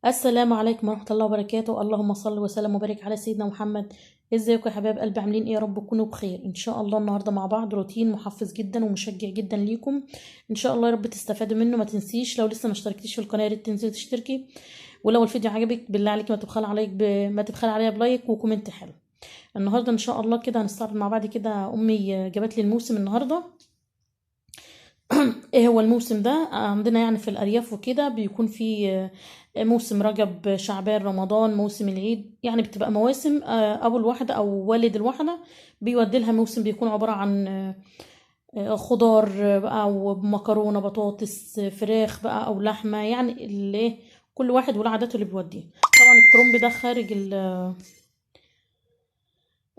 السلام عليكم ورحمة الله وبركاته. اللهم صل وسلم وبارك على سيدنا محمد. ازيكم يا حبايب قلبي؟ عاملين ايه؟ يا رب تكونوا بخير ان شاء الله. النهارده مع بعض روتين محفز جدا ومشجع جدا ليكم ان شاء الله، يا رب تستفادوا منه. ما تنسيش لو لسه ما اشتركتيش في القناه يا ريت تنزلي تشتركي، ولو الفيديو عجبك بالله عليك ما تبخل عليا بلايك وكومنت حلو. النهارده ان شاء الله كده هنستعرض مع بعض كده. امي جابت لي الموسم النهارده. ايه هو الموسم ده؟ عندنا يعني في الارياف وكده بيكون في موسم رجب، شعبان، رمضان، موسم العيد، يعني بتبقى مواسم. ابو الواحده او والد الواحده بيودي لها موسم بيكون عباره عن خضار بقى ومكرونه، بطاطس، فراخ بقى او لحمه، يعني اللي كل واحد والعادات اللي بيوديه. طبعا الكرنب ده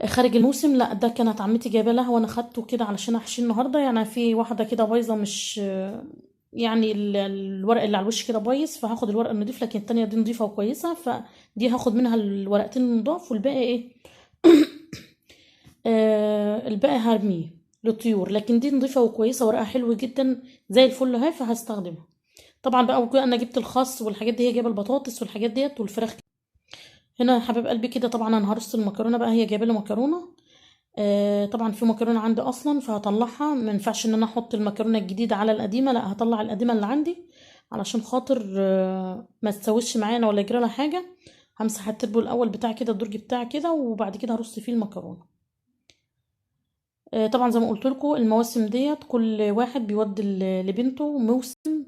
خارج الموسم. لا، ده كانت عمتي جايبه لها وانا خدته كده علشان احشيه النهارده. يعني في واحده كده بايظه، مش يعني الورق اللي على الوش كده بايظ، فهاخد الورق النضيف، لكن التانية دي نضيفه وكويسه، فدي هاخد منها الورقتين النضاف والباقي ايه الباقي هرميه للطيور. لكن دي نضيفه وكويسه ورقها حلو جدا زي الفل اهي، فهستخدمها. طبعا بقى وكده انا جبت الخس والحاجات دي، هي جايبه البطاطس والحاجات ديت والفراخ. هنا يا حبيب قلبي كده طبعا انا هرص المكرونه بقى، هي جايبه لي مكرونه. طبعا في مكرونه عندي اصلا فهطلعها، ما ينفعش ان انا احط المكرونه الجديده على القديمه، لا هطلع القديمه اللي عندي علشان خاطر ما تسويش معانا ولا يجرى لها حاجه. همسح التربو الاول بتاع كده، الدرج بتاع كده، وبعد كده هرص فيه المكرونه. طبعا زي ما قلت لكم المواسم ديت كل واحد بيودي لبنته موسم.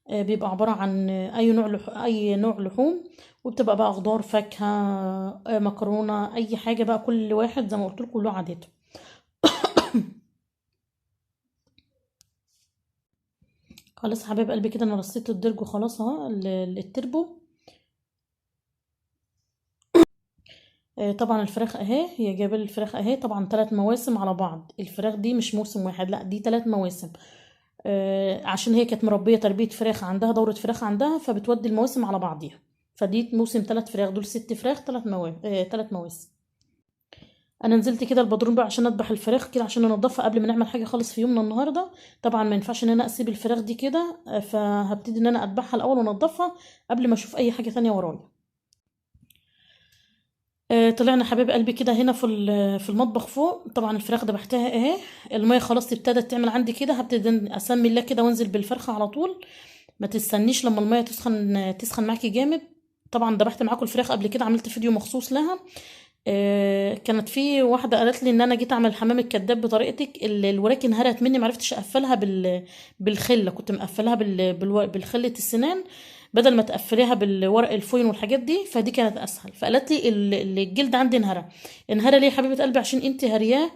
بيبقى عبارة عن أي نوع لحوم، وبتبقى بقى خضار، فاكهة، مكرونة، أي حاجة بقى. كل واحد زي ما قلت لكم له عاداته. خلاص يا حبايب قلبي كده أنا رصيت الدرج وخلاص أهو التربو. طبعا الفراخ أهي، هي جايبة لي الفراخ أهي. طبعا 3 مواسم على بعض، الفراخ دي مش موسم واحد، لا دي 3 مواسم. عشان هي كانت مربية تربية فراخ، عندها دورة فراخ عندها، فبتودي المواسم على بعضيها. فدي موسم 3 فراخ، دول 6 فراخ، 3 مواسم. انا نزلت كده البدروم بقى عشان اذبح الفراخ كده، عشان انضفها قبل ما نعمل حاجه خالص في يومنا النهارده. طبعا ما ينفعش ان انا اسيب الفراخ دي كده، فهبتدي ان انا اذبحها الاول وانضفها قبل ما اشوف اي حاجه تانية ورايا. طلعنا حبيب قلبي كده هنا في المطبخ فوق. طبعا الفراخ دبحتها اهي، الميه خلاص ابتدت تعمل عندي كده. هبتدي اسمي الله كده وانزل بالفرخه على طول. ما تستنيش لما الميه تسخن معاكي جامد. طبعا دبحت معاكم الفراخ قبل كده، عملت فيديو مخصوص لها. كانت في واحده قالت لي ان انا جيت اعمل حمام الكداب بطريقتك، الوراك انهرت مني، معرفتش اقفلها بالخله. كنت مقفلها بالخله السنان، بدل ما تقفليها بالورق الفوين والحاجات دي، فدي كانت اسهل. فقالت لي الجلد عندي انهرى ليه يا حبيبه قلبي؟ عشان انت هرياه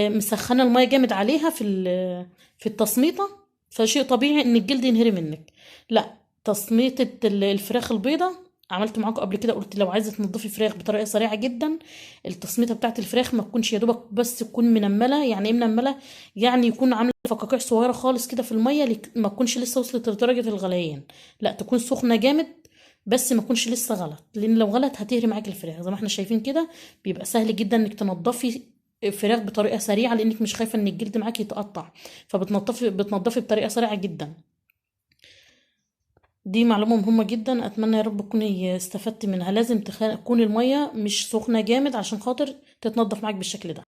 مسخنه الميه جامد عليها في التصميطه، فشيء طبيعي ان الجلد ينهري منك. لا، تصميطه الفراخ البيضه عملت معاكم قبل كده، قلت لو عايزه تنضفي فراخ بطريقه سريعه جدا، التصميته بتاعت الفراخ ما تكونش يا دوبك بس تكون منمله. يعني ايه منمله؟ يعني يكون عامله فقاقيع صغيره خالص كده في الميه، ما تكونش لسه وصلت لدرجه الغليان، لا تكون سخنه جامد بس ما تكونش لسه غلط، لان لو غلط هتهري معاك الفراخ. زي ما احنا شايفين كده بيبقى سهل جدا انك تنضفي فراخ بطريقه سريعه، لانك مش خايفه ان الجلد معاك يتقطع، بتنضفي بطريقه سريعه جدا. دي معلومة مهمة جدا، اتمنى يا رب تكوني استفدتي منها. لازم تكون المية مش سخنة جامد عشان خاطر تتنضف معاك بالشكل ده.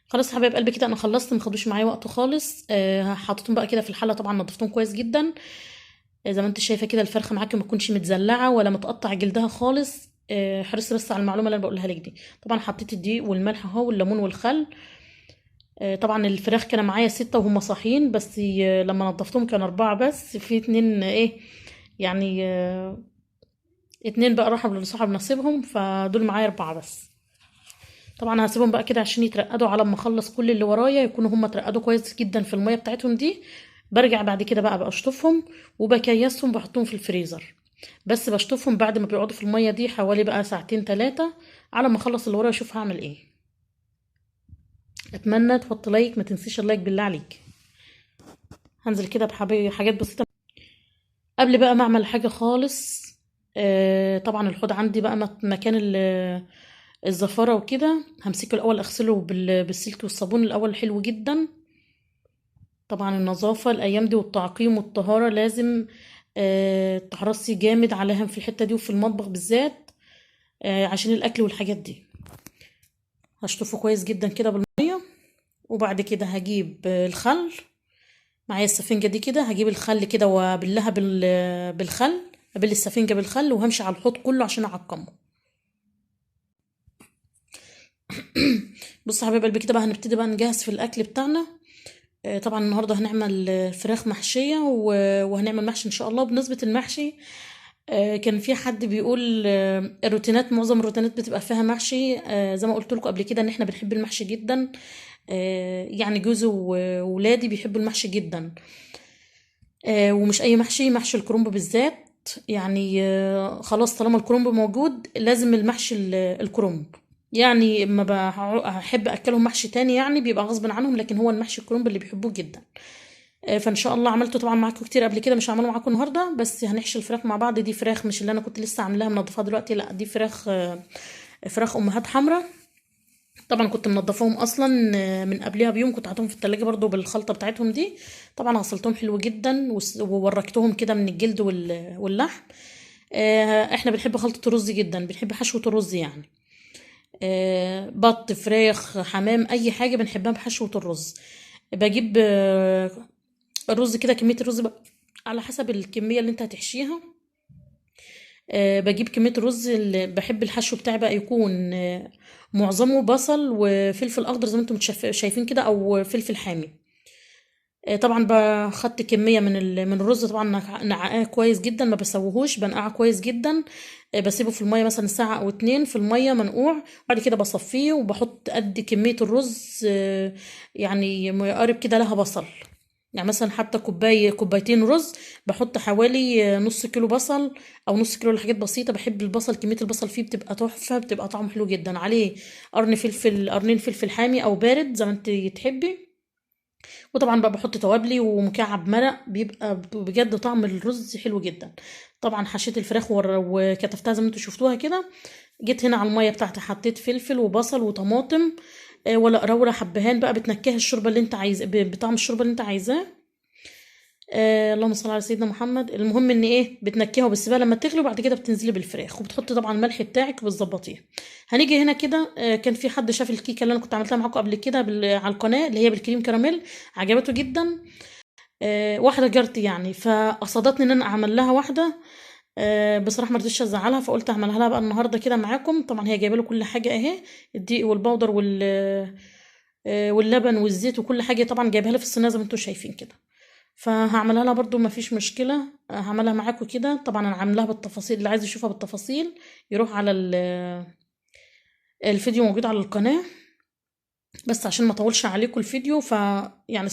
خلاص يا حبايب قلبي كده انا خلصت، ما خدوش معايا وقت خالص. حطيتهم بقى كده في الحلة، طبعا نضفتهم كويس جدا. زي ما انت شايفة كده الفرخة معاكي ما تكونش متزلعة ولا متقطع جلدها خالص. حرصي بس على المعلومة اللي انا بقولها لك دي. طبعا حطيت الدقيق والملح اهو والليمون والخل. طبعا الفراخ كان معايا 6 وهم صاحيين، بس لما نضفتهم كان 4 بس، في 2 ايه يعني 2 بقى راحوا لصاحب نصيبهم، فدول معايا 4 بس. طبعا هسيبهم بقى كده عشان يترقدوا على ما اخلص كل اللي ورايا، يكونوا هم اترقدوا كويس جدا في المية بتاعتهم دي. برجع بعد كده بقى بشطفهم وبكيسهم، بحطهم في الفريزر. بس بشطفهم بعد ما بيقعدوا في المية دي حوالي بقى ساعتين 3، على ما اخلص اللي ورايا اشوف هعمل ايه. اتمنى تحط لايك، ما تنسيش اللايك بالله عليك. هنزل كده حاجات بسيطة قبل بقى ما اعمل حاجة خالص. طبعا الحوض عندي بقى مكان الزفارة وكده، همسكه الاول اغسله بالسلك والصابون الاول، حلو جدا. طبعا النظافة الايام دي والتعقيم والطهارة لازم تحرصي جامد عليها في الحتة دي وفي المطبخ بالذات، عشان الاكل والحاجات دي. هشطفه كويس جدا كده بالمية. وبعد كده هجيب الخل، معايا السفنجة دي كده، هجيب الخل كده وابلها بالخل، ابل السفنجة بالخل وهمشي على الحوض كله عشان اعقمه. بص يا حبايب قلبي كده بقى هنبتدي بقى نجهز في الاكل بتاعنا. طبعا النهارده هنعمل فراخ محشيه وهنعمل محشي ان شاء الله. بمناسبه المحشي، كان في حد بيقول الروتينات، معظم الروتينات بتبقى فيها محشي. زي ما قلت لكم قبل كده ان احنا بنحب المحشي جدا. يعني جوزي وولادي بيحبوا المحشي جدا. ومش اي محشي، محشي الكرنب بالذات. يعني خلاص طالما الكرنب موجود لازم المحشي الكرنب. يعني ما بحب اكلهم محشي تاني يعني بيبقى غصب عنهم، لكن هو المحشي الكرنب اللي بيحبوه جدا. فان شاء الله عملته طبعا معاكم كتير قبل كده، مش هعمله معاكم النهارده، بس هنحشي الفراخ مع بعض. دي فراخ مش اللي انا كنت لسه عاملاها منضفاها دلوقتي، لا دي فراخ، فراخ امهات حمراء. طبعا كنت منضفاهم اصلا من قبلها بيوم، كنت حاطهم في التلاجة برضو بالخلطه بتاعتهم دي. طبعا غسلتهم حلو جدا ووركتهم كده من الجلد واللحم. احنا بنحب خلطه الرز جدا، بنحب حشوه الرز يعني. بط، فراخ، حمام، اي حاجه بنحبها بحشوه الرز. بجيب الرز كده، كميه الرز بقى على حسب الكميه اللي انت هتحشيها. بجيب كميه الرز اللي بحب الحشو بتاعي بقى يكون معظمه بصل وفلفل اخضر زي ما انتم شايفين كده، او فلفل حامي. طبعا باخدت كميه من الرز، طبعا نقعاه كويس جدا، ما بسويهوش، بنقعه كويس جدا. بسيبه في الميه مثلا ساعه او اتنين في الميه منقوع. بعد كده بصفيه وبحط قد كميه الرز، يعني يقارب كده لها بصل. يعني مثلا حتى كوبايتين رز بحط حوالي نص كيلو بصل، او نص كيلو لحاجات بسيطه. بحب البصل، كميه البصل فيه بتبقى تحفه، بتبقى طعمه حلو جدا عليه. قرنين فلفل حامي او بارد زي ما انت تحبي. وطبعا بقى بحط توابلي ومكعب مرق، بيبقى بجد طعم الرز حلو جدا. طبعا حشيت الفراخ وكتفتها زي ما انتوا شفتوها كده. جيت هنا على الميه بتاعتي حطيت فلفل وبصل وطماطم، ولا قراوره حبهان بقى بتنكهي الشوربه اللي انت عايزه بطعم الشوربه اللي انت عايزاه. اللهم صل على سيدنا محمد. المهم ان ايه، بتنكيها وبتسيبها لما تغلي، وبعد كده بتنزلي بالفراخ وبتحطي طبعا الملح بتاعك وبتظبطيه. هنيجي هنا كده، كان في حد شاف الكيكه اللي انا كنت عملتها معاكم قبل كده على القناه، اللي هي بالكريم كراميل، عجبته جدا. واحده جارتي يعني فقصدتني ان انا اعمل لها واحده. بصراحه ما رضيتش ازعلها، فقلت اعملها لها بقى النهارده كده معاكم. طبعا هي جايبه له كل حاجه اهي، الدقيق والبودر واللبن والزيت وكل حاجه، طبعا جايبها لها في الصينيه زي ما انتم شايفين كده. فهعملها لها برضو ما فيش مشكله، هعملها معاكم كده. طبعا انا عاملاها بالتفاصيل، اللي عايز يشوفها بالتفاصيل يروح على الفيديو موجود على القناه. بس عشان ما اطولش عليكم الفيديو، يعني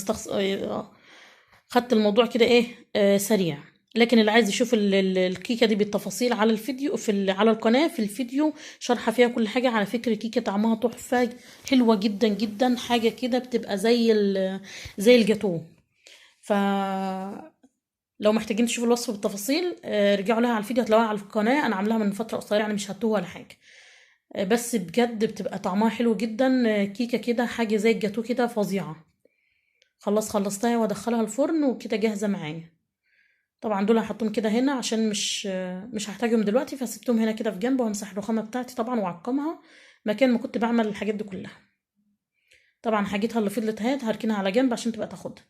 خدت الموضوع كده ايه، سريع. لكن اللي عايز يشوف الكيكه دي بالتفاصيل على الفيديو على القناه، في الفيديو شرحه فيها كل حاجه. على فكره كيكه طعمها تحفه، حلوه جدا جدا، حاجه كده بتبقى زي الجاتوه. ف لو محتاجين تشوفوا الوصفه بالتفاصيل، رجعوا لها على الفيديو، هتلاقوها على القناه. انا عاملاها من فتره قصيره يعني، مش هتوه ولا حاجه. بس بجد بتبقى طعمها حلو جدا. كيكه كده حاجه زي الجاتوه كده، فظيعه. خلصتها وادخلها الفرن وكده جاهزه معايا. طبعا دول هحطهم كده هنا عشان مش هحتاجهم دلوقتي، فسبتهم هنا كده في جنب، وهمسح الرخامه بتاعتي طبعا واعقمها مكان ما كنت بعمل الحاجات دي كلها. طبعا حاجتها اللي فضلت اهي هركنها على جنب عشان تبقى تاخدها.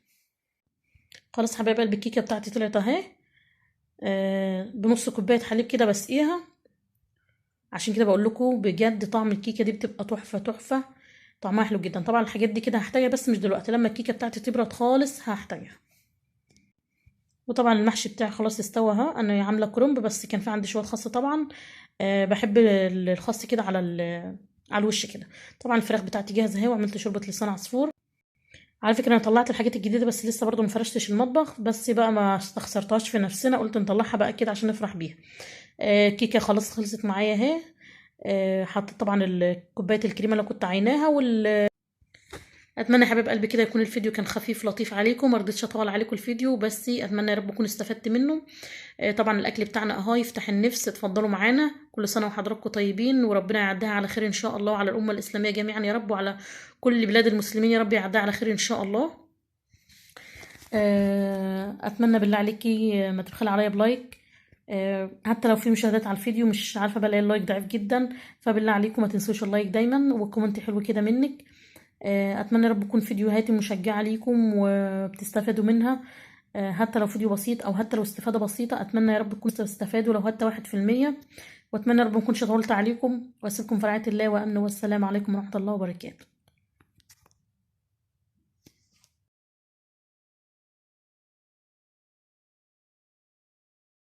خلاص حبايب قلبي الكيكه بتاعتي طلعت اهي. بنص كوبايه حليب كده بسقيها. عشان كده بقول لكم بجد طعم الكيكه دي بتبقى تحفه تحفه، طعمها حلو جدا. طبعا الحاجات دي كده هحتاجها بس مش دلوقتي، لما الكيكه بتاعتي تبرد خالص هحتاجها. وطبعا المحشي بتاعي خلاص استوى اهو. انا عامله كرنب بس كان في عندي شويه خس طبعا. بحب الخس كده على الوش كده. طبعا الفراخ بتاعتي جاهزه اهي، وعملت شوربه لسان عصفور. على فكره انا طلعت الحاجات الجديده بس لسه برضو ما فرشتش المطبخ، بس بقى ما استخسرتهاش في نفسنا، قلت نطلعها بقى كده عشان نفرح بيها. كيكه خلاص خلصت معايا اهي. حطيت طبعا كوبايه الكريمه اللي كنت عيناها اتمنى يا حبايب قلبي كده يكون الفيديو كان خفيف لطيف عليكم، ما رضيتش اطول عليكم الفيديو، بس اتمنى يا رب تكونوا استفدت منه. طبعا الاكل بتاعنا اهو يفتح النفس. اتفضلوا معانا، كل سنه وحضراتكم طيبين، وربنا يعديها على خير ان شاء الله، وعلى الامه الاسلاميه جميعا يا رب، وعلى كل بلاد المسلمين يا رب يعديها على خير ان شاء الله. اتمنى بالله عليكي ما تبخلي عليا بلايك. حتى لو في مشاهدات على الفيديو مش عارفه بلاقي اللايك ضعيف جدا، فبالله عليكم ما تنسوش اللايك دايما والكومنت حلو كده منك. اتمنى يا رب تكون فيديوهاتي مشجعه ليكم وبتستفادوا منها. حتى لو فيديو بسيط او حتى لو استفاده بسيطه، اتمنى يا رب تكونوا تستفادوا لو حتى 1%. واتمنى يا رب ما اكونش طولت عليكم، واسيبكم في رعايه الله وامنه، والسلام عليكم ورحمه الله وبركاته.